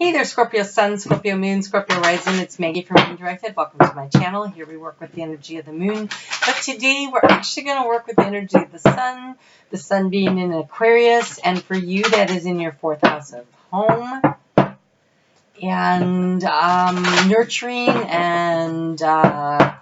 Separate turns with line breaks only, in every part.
Hey there, Scorpio Sun, Scorpio Moon, Scorpio Rising. It's Maggie from Moon Directed. Welcome to my channel. Here we work with the energy of the moon. But today we're actually going to work with the energy of the sun being in Aquarius. And for you, that is in your 4th house of home. And nurturing and that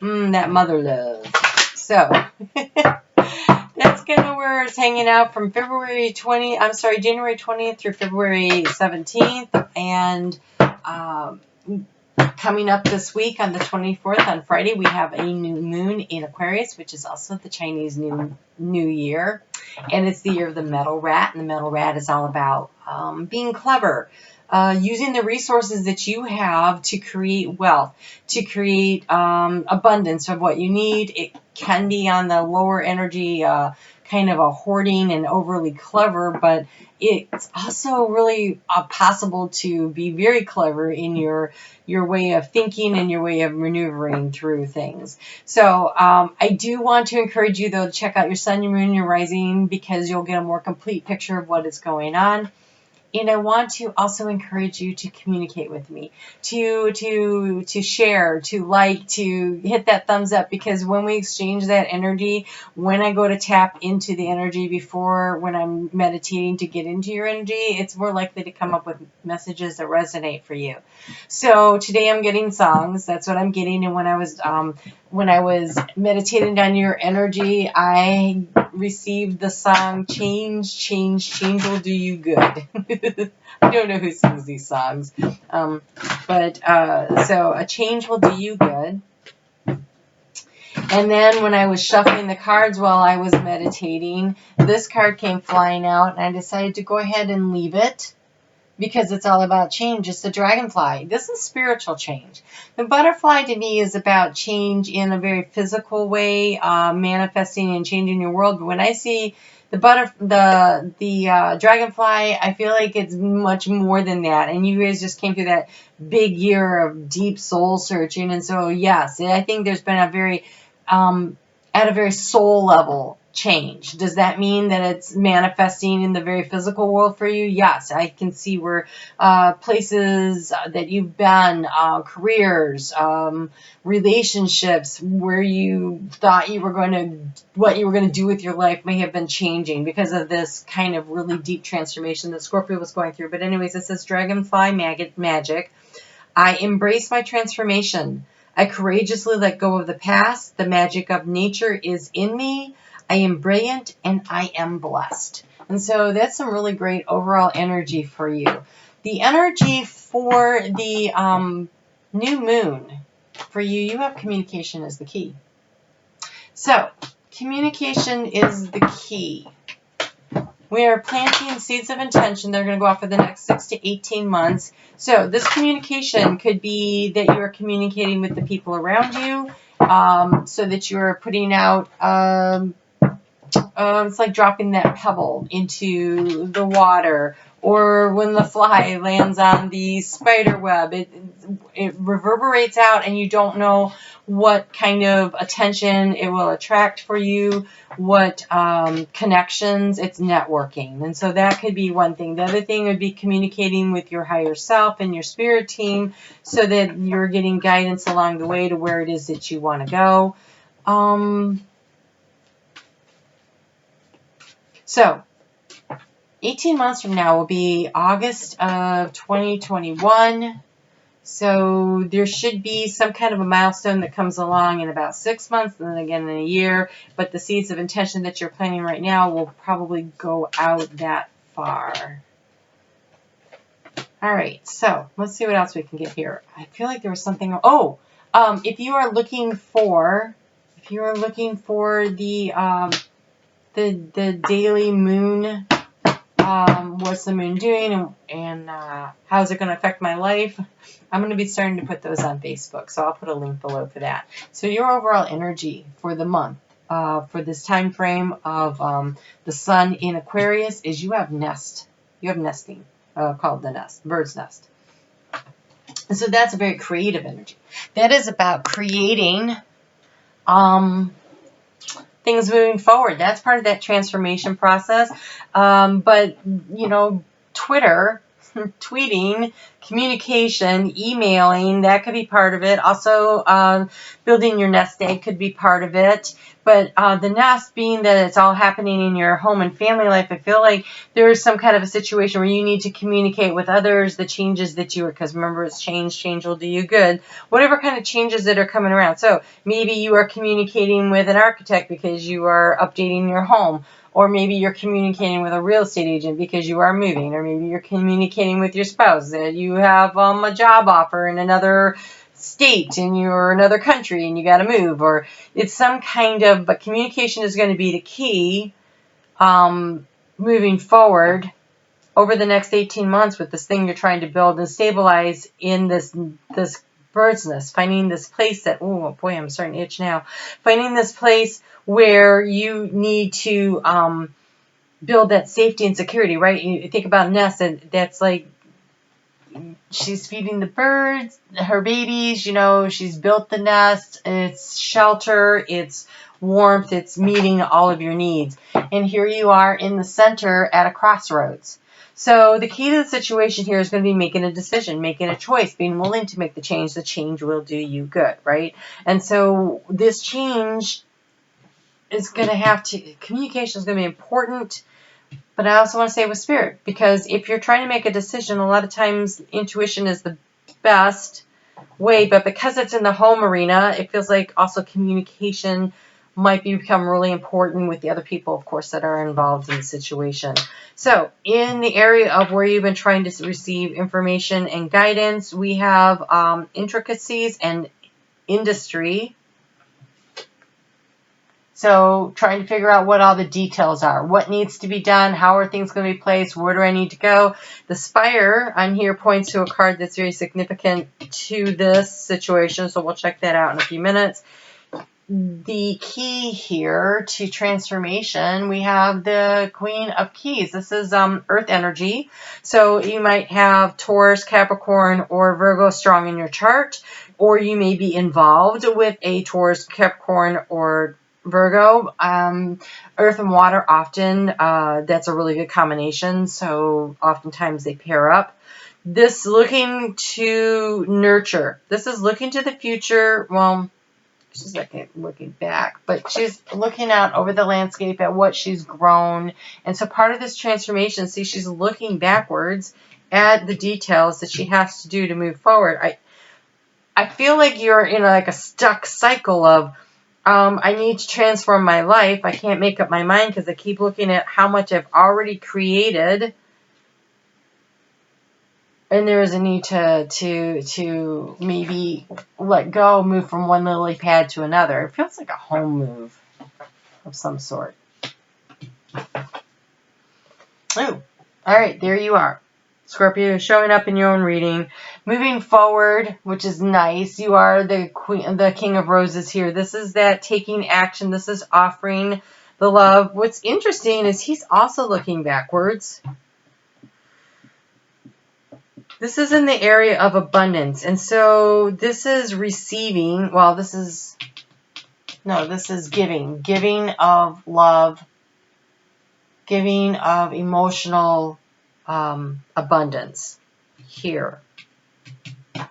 mother love. So... that's kind of where it's hanging out from January 20th through February 17th. And coming up this week on the 24th, on Friday, we have a new moon in Aquarius, which is also the Chinese New Year. And it's the year of the metal rat. And the metal rat is all about being clever. Using the resources that you have to create wealth, to create abundance of what you need. It can be on the lower energy, kind of a hoarding and overly clever, but it's also really possible to be very clever in your way of thinking and your way of maneuvering through things. So I do want to encourage you, though, to check out your sun, your moon, your rising, because you'll get a more complete picture of what is going on. And I want to also encourage you to communicate with me, to share, to like, to hit that thumbs up, because when we exchange that energy, when I go to tap into the energy before when I'm meditating to get into your energy, it's more likely to come up with messages that resonate for you. So today I'm getting songs. That's what I'm getting. And when I was meditating on your energy, I received the song Change Will Do You Good. I don't know who sings these songs. So a change will do you good. And then when I was shuffling the cards while I was meditating, this card came flying out, and I decided to go ahead and leave it because it's all about change. It's the dragonfly. This is spiritual change. The butterfly to me is about change in a very physical way, manifesting and changing your world. But when I see the dragonfly, I feel like it's much more than that. And you guys just came through that big year of deep soul searching. And so, yes, I think there's been a very, at a very soul level change. Does that mean that it's manifesting in the very physical world for you? Yes, I can see where places that you've been, careers, relationships, where you thought what you were going to do with your life may have been changing because of this kind of really deep transformation that Scorpio was going through. But anyways, it says dragonfly magic. I embrace my transformation. I courageously let go of the past. The magic of nature is in me. I am brilliant and I am blessed. And so that's some really great overall energy for you. The energy for the new moon for you, you have communication as the key. So communication is the key. We are planting seeds of intention. They're going to go off for the next 6 to 18 months. So this communication could be that you are communicating with the people around you, so that you're putting out... it's like dropping that pebble into the water, or when the fly lands on the spider web, it reverberates out and you don't know what kind of attention it will attract for you, what connections. It's networking. And so that could be one thing. The other thing would be communicating with your higher self and your spirit team so that you're getting guidance along the way to where it is that you want to go. So, 18 months from now will be August of 2021. So, there should be some kind of a milestone that comes along in about 6 months and then again in a year. But the seeds of intention that you're planning right now will probably go out that far. All right, so let's see what else we can get here. I feel like there was something. Oh, if you are looking for the daily moon, what's the moon doing, and how is it going to affect my life, I'm going to be starting to put those on Facebook, so I'll put a link below for that. So your overall energy for the month, for this time frame of the sun in Aquarius, is you have nesting, called the nest, bird's nest. And so that's a very creative energy. That is about creating things moving forward. That's part of that transformation process. But, Twitter tweeting, communication, emailing, that could be part of it. Also, building your nest egg could be part of it. But the nest, being that it's all happening in your home and family life, I feel like there is some kind of a situation where you need to communicate with others the changes that you are, because remember, it's change will do you good. Whatever kind of changes that are coming around. So maybe you are communicating with an architect because you are updating your home. Or maybe you're communicating with a real estate agent because you are moving. Or maybe you're communicating with your spouse that you have a job offer in another state and you're another country and you got to move. Or it's some kind of, but communication is going to be the key moving forward over the next 18 months with this thing you're trying to build and stabilize in this bird's nest, finding this place that, oh boy, I'm starting to itch now, finding this place where you need to build that safety and security, right? You think about a nest, and that's like she's feeding the birds, her babies, you know, she's built the nest, it's shelter, it's warmth, it's meeting all of your needs. And here you are in the center at a crossroads. So the key to the situation here is going to be making a decision, making a choice, being willing to make the change. The change will do you good, right? And so this change is going to have to, communication is going to be important, but I also want to say with spirit, because if you're trying to make a decision, a lot of times intuition is the best way, but because it's in the home arena, it feels like also communication might become really important with the other people, of course, that are involved in the situation. So in the area of where you've been trying to receive information and guidance, we have intricacies and industry. So trying to figure out what all the details are, what needs to be done, how are things going to be placed, where do I need to go. The Spire on here points to a card that's very significant to this situation, so we'll check that out in a few minutes. The key here to transformation, we have the Queen of Keys. This is Earth energy. So you might have Taurus, Capricorn, or Virgo strong in your chart, or you may be involved with a Taurus, Capricorn, or Virgo. Earth and water often, that's a really good combination. So oftentimes they pair up. This looking to nurture. This is looking to the future. Well, she's looking back, but she's looking out over the landscape at what she's grown. And so part of this transformation, see, she's looking backwards at the details that she has to do to move forward. I feel like you're in like a stuck cycle of, I need to transform my life. I can't make up my mind because I keep looking at how much I've already created. And there is a need to maybe let go, move from one lily pad to another. It feels like a home move of some sort. Oh, all right, there you are. Scorpio, showing up in your own reading. Moving forward, which is nice. You are the queen, the King of Roses here. This is that taking action. This is offering the love. What's interesting is he's also looking backwards. This is in the area of abundance. And so this is receiving. Well, this is giving. Giving of love. Giving of emotional abundance here. So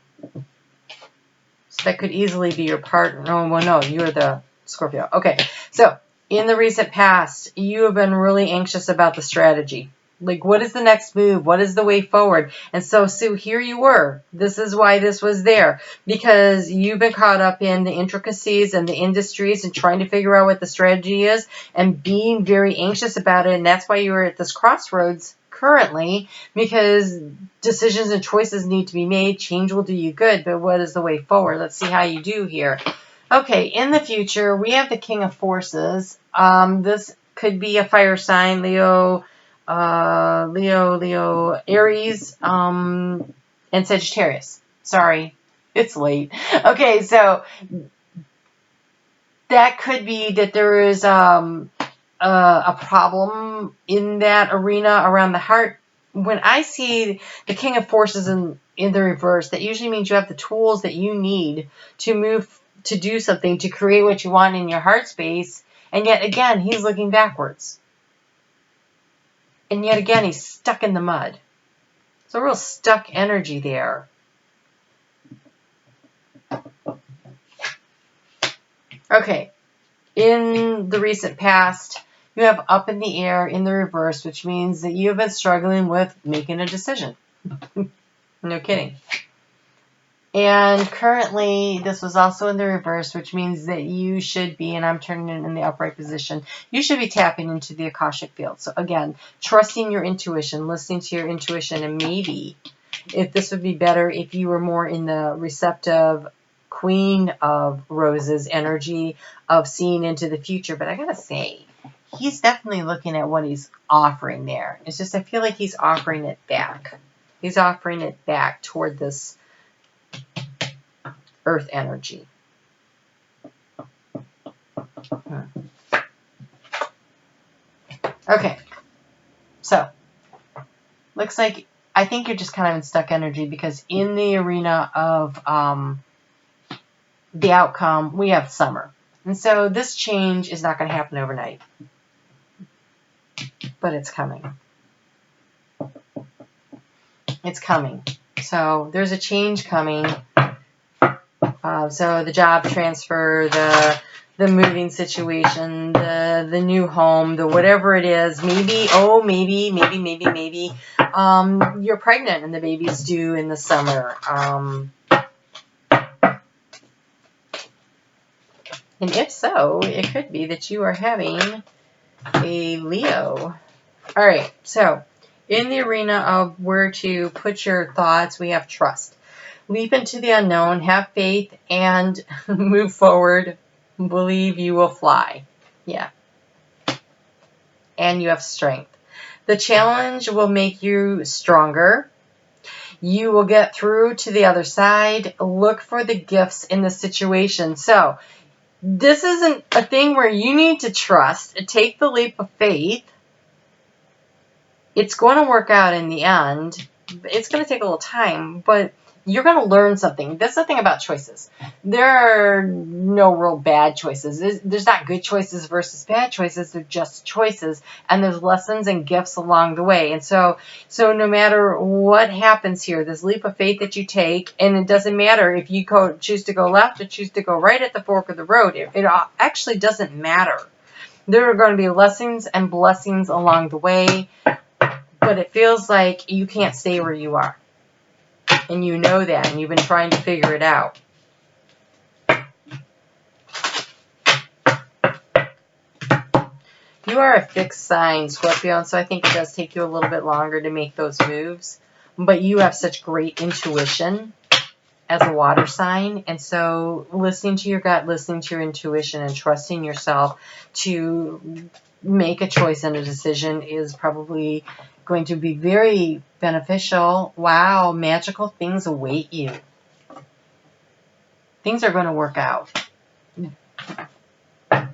that could easily be your partner. Oh, well, no, you're the Scorpio. Okay, so in the recent past, you have been really anxious about the strategy. Like, what is the next move? What is the way forward? And so, Sue, here you were. This is why this was there. Because you've been caught up in the intricacies and the industries and trying to figure out what the strategy is and being very anxious about it. And that's why you were at this crossroads currently, because decisions and choices need to be made. Change will do you good, but what is the way forward? Let's see how you do here. Okay, in the future, we have the King of Forces. This could be a fire sign, Leo, Aries, and Sagittarius. Sorry, it's late. Okay, so that could be that there is a problem in that arena around the heart. When I see the King of Forces in the reverse, that usually means you have the tools that you need to move, to do something, to create what you want in your heart space. And yet again, he's looking backwards. And yet again, he's stuck in the mud. It's a real stuck energy there. Okay. In the recent past, you have up in the air in the reverse, which means that you have been struggling with making a decision. No kidding. And currently, this was also in the reverse, which means that you should be, and I'm turning it in the upright position, you should be tapping into the Akashic field. So again, trusting your intuition, listening to your intuition, and maybe if this would be better if you were more in the receptive Queen of Roses energy of seeing into the future. But I gotta say, he's definitely looking at what he's offering there. It's just I feel like he's offering it back. He's offering it back toward this earth energy. Okay, so looks like I think you're just kind of in stuck energy because in the arena of the outcome, we have summer. And so this change is not going to happen overnight, but it's coming. It's coming. So there's a change coming. So the job transfer, the moving situation, the new home, the whatever it is, maybe you're pregnant and the baby's due in the summer. And if so, it could be that you are having a Leo. All right, so in the arena of where to put your thoughts, we have trust. Leap into the unknown, have faith, and move forward. Believe you will fly. Yeah. And you have strength. The challenge will make you stronger. You will get through to the other side. Look for the gifts in the situation. So, this isn't a thing where you need to trust. Take the leap of faith. It's going to work out in the end. It's going to take a little time, but you're going to learn something. That's the thing about choices. There are no real bad choices. There's not good choices versus bad choices. They're just choices, and there's lessons and gifts along the way. And so no matter what happens here, this leap of faith that you take, and it doesn't matter if you choose to go left or choose to go right at the fork of the road. It actually doesn't matter. There are going to be lessons and blessings along the way, but it feels like you can't stay where you are. And you know that, and you've been trying to figure it out. You are a fixed sign, Scorpio, and so I think it does take you a little bit longer to make those moves. But you have such great intuition as a water sign, and so listening to your gut, listening to your intuition, and trusting yourself to make a choice and a decision is probably going to be very beneficial. Wow, magical things await you. Things are going to work out.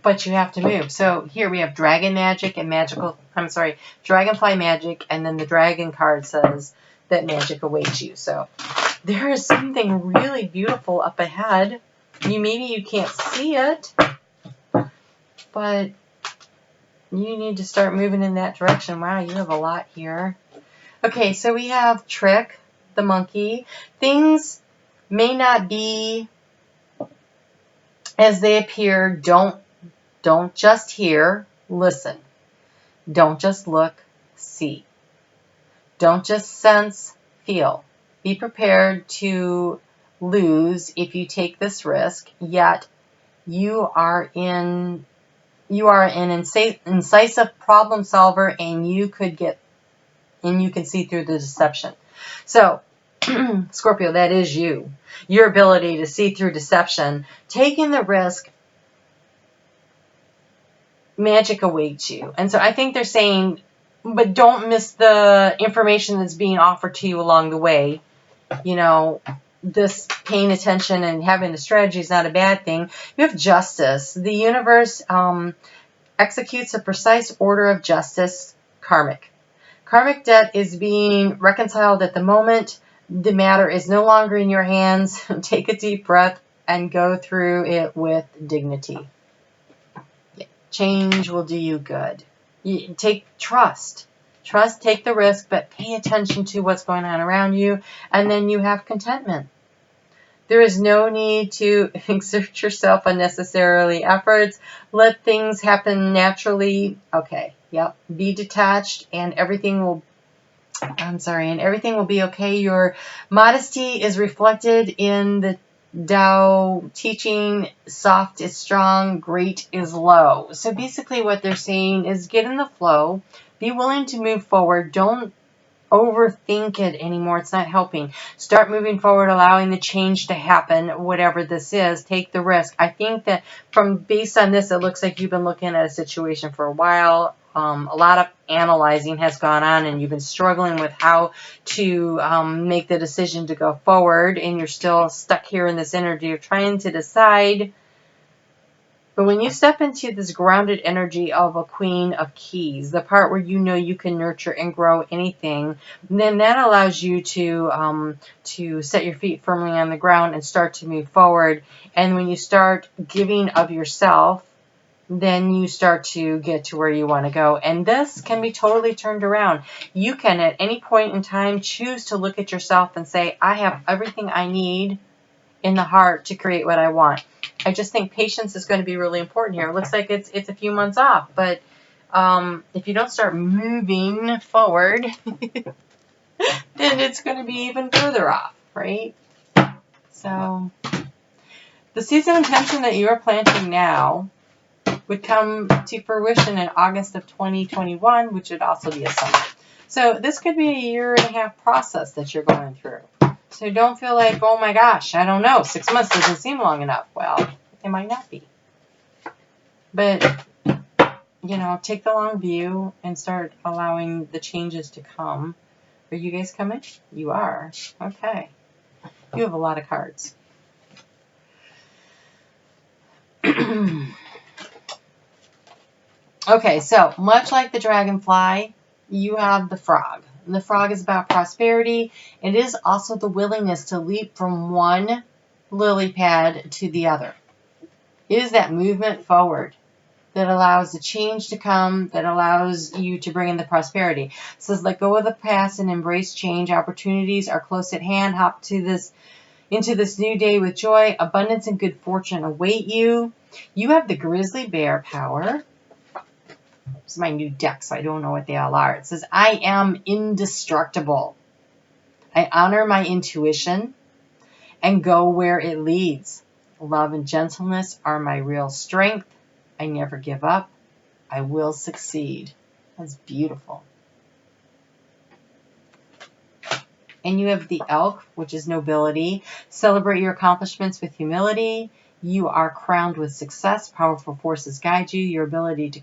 But you have to move. So here we have dragon magic and dragonfly magic, and then the dragon card says that magic awaits you. So there is something really beautiful up ahead. Maybe you can't see it, but you need to start moving in that direction. Wow, you have a lot here. Okay, so we have Trick, the monkey. Things may not be as they appear. Don't just hear, listen. Don't just look, see. Don't just sense, feel. Be prepared to lose if you take this risk, yet you are an incisive problem solver, and you can see through the deception. So, Scorpio, that is you. Your ability to see through deception. Taking the risk, magic awaits you. And so I think they're saying, but don't miss the information that's being offered to you along the way. You know, this paying attention and having the strategy is not a bad thing. You have justice. The universe executes a precise order of justice, karmic. Karmic debt is being reconciled at the moment. The matter is no longer in your hands. Take a deep breath and go through it with dignity. Change will do you good. Take trust. Trust, take the risk, but pay attention to what's going on around you, and then you have contentment. There is no need to exert yourself unnecessarily efforts. Let things happen naturally. Okay, yep. Be detached and everything will be okay. Your modesty is reflected in the Tao teaching. Soft is strong, great is low. So basically what they're saying is get in the flow. Be willing to move forward. Don't overthink it anymore. It's not helping. Start moving forward, allowing the change to happen, whatever this is. Take the risk. I think that based on this, it looks like you've been looking at a situation for a while. A lot of analyzing has gone on, and you've been struggling with how to make the decision to go forward, and you're still stuck here in this energy. You're trying to decide. But when you step into this grounded energy of a Queen of Keys, the part where you know you can nurture and grow anything, then that allows you to set your feet firmly on the ground and start to move forward. And when you start giving of yourself, then you start to get to where you want to go. And this can be totally turned around. You can at any point in time choose to look at yourself and say, I have everything I need in the heart to create what I want. I just think patience is going to be really important here. It looks like it's a few months off, but if you don't start moving forward, then it's going to be even further off, right? So the seeds of intention that you are planting now would come to fruition in August of 2021, which would also be a summer. So this could be a 1.5-year process that you're going through. So don't feel like, oh my gosh, I don't know, 6 months doesn't seem long enough. Well, it might not be. But, take the long view and start allowing the changes to come. Are you guys coming? You are. Okay. You have a lot of cards. Okay, so much like the dragonfly, you have the frog. And the frog is about prosperity. It is also the willingness to leap from one lily pad to the other. It is that movement forward that allows the change to come, that allows you to bring in the prosperity. It says, let go of the past and embrace change. Opportunities are close at hand. Hop into this new day with joy. Abundance and good fortune await you. You have the grizzly bear power. This is my new deck, so I don't know what they all are. It says, I am indestructible. I honor my intuition and go where it leads. Love and gentleness are my real strength. I never give up. I will succeed. That's beautiful. And you have the elk, which is nobility. Celebrate your accomplishments with humility. You are crowned with success. Powerful forces guide you. Your ability to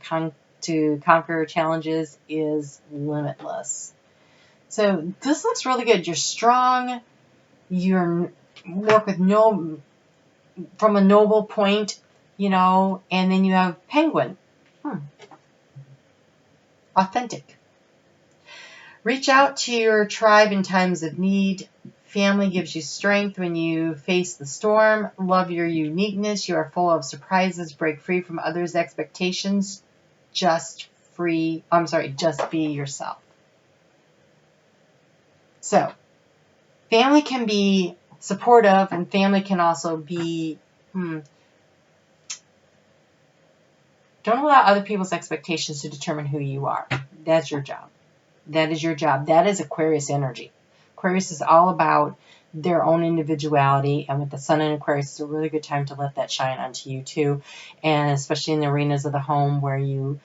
conquer challenges is limitless. So this looks really good. You're strong. You work with from a noble point, and then you have penguin. Authentic. Reach out to your tribe in times of need. Family gives you strength when you face the storm. Love your uniqueness. You are full of surprises. Break free from others' expectations. Just be yourself. So, family can be supportive, and family can also be, don't allow other people's expectations to determine who you are. That's your job. That is your job. That is Aquarius energy. Aquarius is all about their own individuality, and with the sun in Aquarius, it's a really good time to let that shine onto you too, and especially in the arenas of the home where you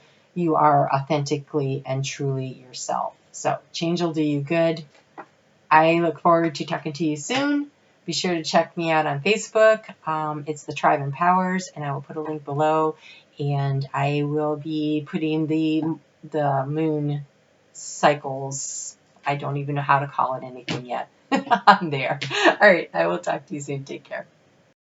are authentically and truly yourself. So change will do you good. I look forward to talking to you soon. Be sure to check me out on Facebook. It's the Tribe Empowers, and I will put a link below. And I will be putting the moon cycles, I don't even know how to call it anything yet, on there. All right, I will talk to you soon. Take care.